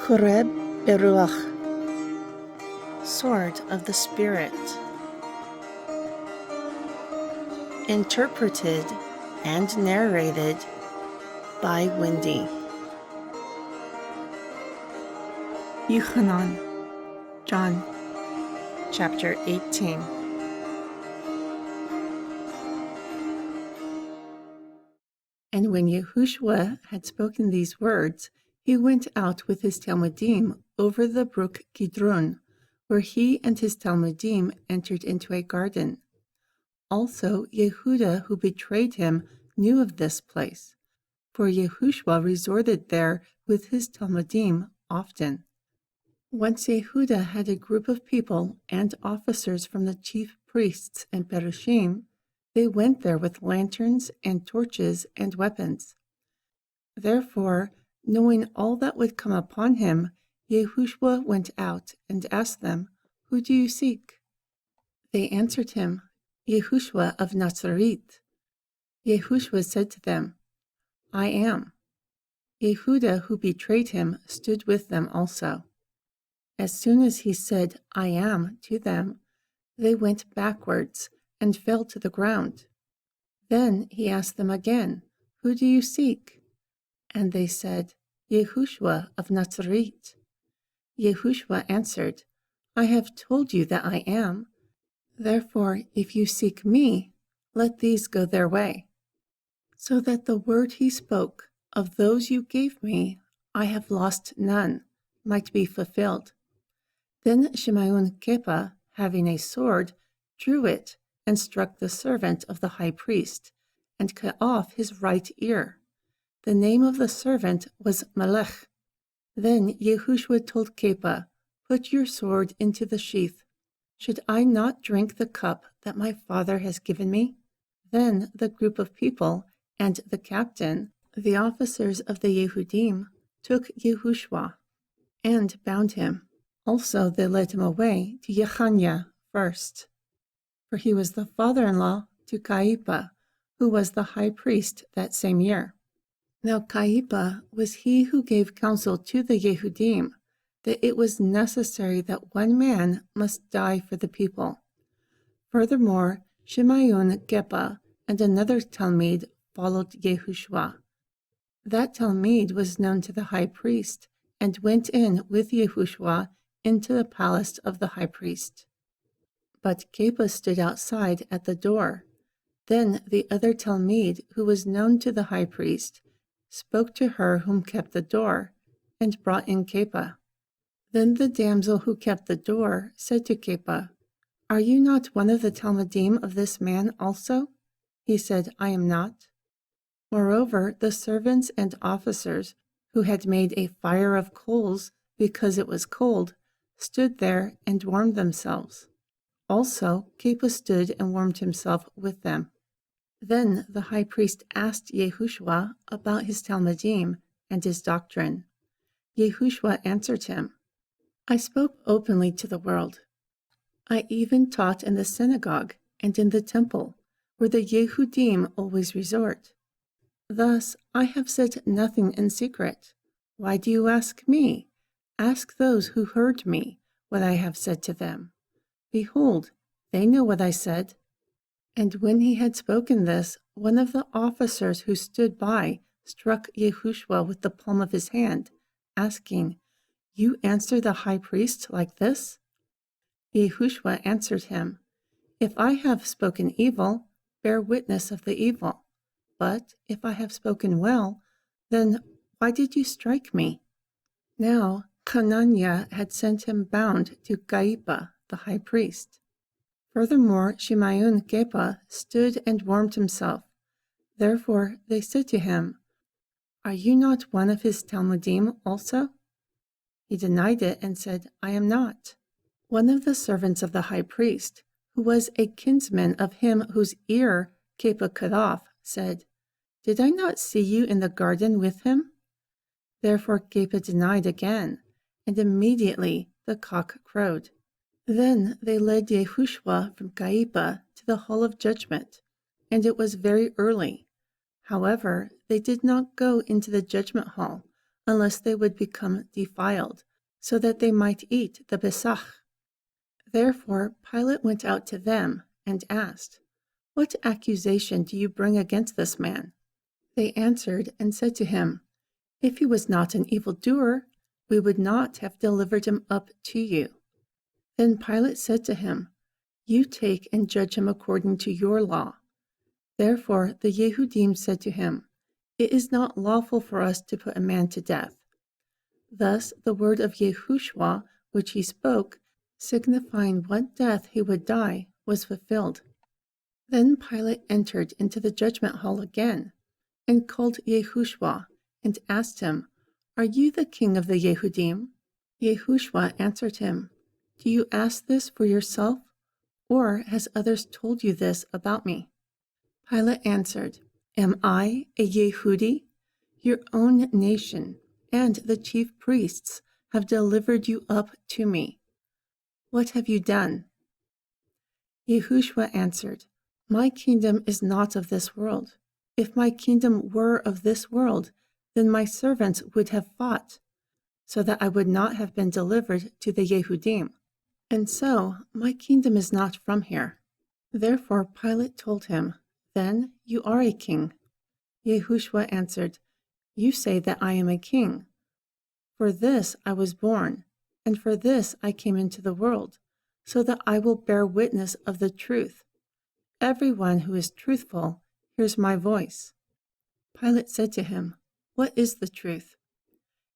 Choreb Beruach, Sword of the Spirit. Interpreted and narrated by Wendy. Yochanan, John, chapter 18. And when Yahushua had spoken these words, he went out with his Talmudim over the brook Kidron, where he and his Talmudim entered into a garden. Also Yehuda, who betrayed him, knew of this place, for Yahushua resorted there with his Talmudim often. Once Yehuda had a group of people and officers from the chief priests and Perushim. They went there with lanterns and torches and weapons. Therefore, knowing all that would come upon him, Yahushua went out and asked them, "Who do you seek?" They answered him, "Yahushua of Nazareth." Yahushua said to them, "I am." Yehuda, who betrayed him, stood with them also. As soon as he said, "I am," to them, they went backwards and fell to the ground. Then he asked them again, "Who do you seek?" And they said, "Yahushua of Nazareth." Yahushua answered, "I have told you that I am. Therefore, if you seek me, let these go their way, so that the word he spoke, of those you gave me, I have lost none, might be fulfilled." Then Shimeon Kepa, having a sword, drew it and struck the servant of the high priest, and cut off his right ear. The name of the servant was Melech. Then Yahushua told Kepa, "Put your sword into the sheath. Should I not drink the cup that my father has given me?" Then the group of people and the captain, the officers of the Yehudim, took Yahushua and bound him. Also they led him away to Yechaniah first, for he was the father-in-law to Caipa, who was the high priest that same year. Now Caipa was he who gave counsel to the Yehudim that it was necessary that one man must die for the people. Furthermore, Shimeon Kepa and another Talmid followed Yahushua. That Talmid was known to the high priest and went in with Yahushua into the palace of the high priest. But Kepa stood outside at the door. Then the other Talmid, who was known to the high priest, spoke to her whom kept the door, and brought in Kepa. Then the damsel who kept the door said to Kepa, "Are you not one of the Talmudim of this man also?" He said, "I am not." Moreover, the servants and officers, who had made a fire of coals because it was cold, stood there and warmed themselves. Also, Kepa stood and warmed himself with them. Then the high priest asked Yahushua about his Talmudim and his doctrine. Yahushua answered him, "I spoke openly to the world. I even taught in the synagogue and in the temple, where the Yehudim always resort. Thus I have said nothing in secret. Why do you ask me? Ask those who heard me what I have said to them. Behold, they know what I said." And when he had spoken this, one of the officers who stood by struck Yahushua with the palm of his hand, asking, "You answer the high priest like this?" Yahushua answered him, "If I have spoken evil, bear witness of the evil. But if I have spoken well, then why did you strike me?" Now Hananiah had sent him bound to Caipa, the high priest. Furthermore, Shimeon Kepa stood and warmed himself. Therefore they said to him, "Are you not one of his Talmudim also?" He denied it and said, "I am not." One of the servants of the high priest, who was a kinsman of him whose ear Kepa cut off, said, "Did I not see you in the garden with him?" Therefore Kepa denied again, and immediately the cock crowed. Then they led Yahushua from Caipa to the hall of judgment, and it was very early. However, they did not go into the judgment hall unless they would become defiled, so that they might eat the Pesach. Therefore Pilate went out to them and asked, "What accusation do you bring against this man?" They answered and said to him, "If he was not an evildoer, we would not have delivered him up to you." Then Pilate said to him, "You take and judge him according to your law." Therefore the Yehudim said to him, "It is not lawful for us to put a man to death." Thus the word of Yehoshua, which he spoke, signifying what death he would die, was fulfilled. Then Pilate entered into the judgment hall again, and called Yehoshua, and asked him, "Are you the king of the Yehudim?" Yehoshua answered him, "Do you ask this for yourself, or has others told you this about me?" Pilate answered, "Am I a Yehudi? Your own nation and the chief priests have delivered you up to me. What have you done?" Yehoshua answered, "My kingdom is not of this world. If my kingdom were of this world, then my servants would have fought, so that I would not have been delivered to the Yehudim. And so my kingdom is not from here." Therefore Pilate told him, "Then you are a king." Yehoshua answered, "You say that I am a king. For this I was born, and for this I came into the world, so that I will bear witness of the truth. Everyone who is truthful hears my voice." Pilate said to him, "What is the truth?"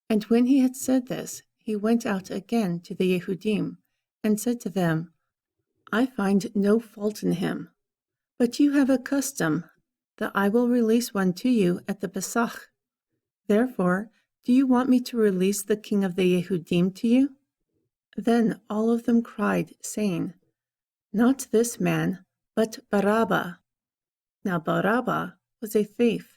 And when he had said this, he went out again to the Yehudim, and said to them, "I find no fault in him. But you have a custom that I will release one to you at the Pesach. Therefore, do you want me to release the king of the Yehudim to you?" Then all of them cried, saying, "Not this man, but Barabbas." Now Barabbas was a thief.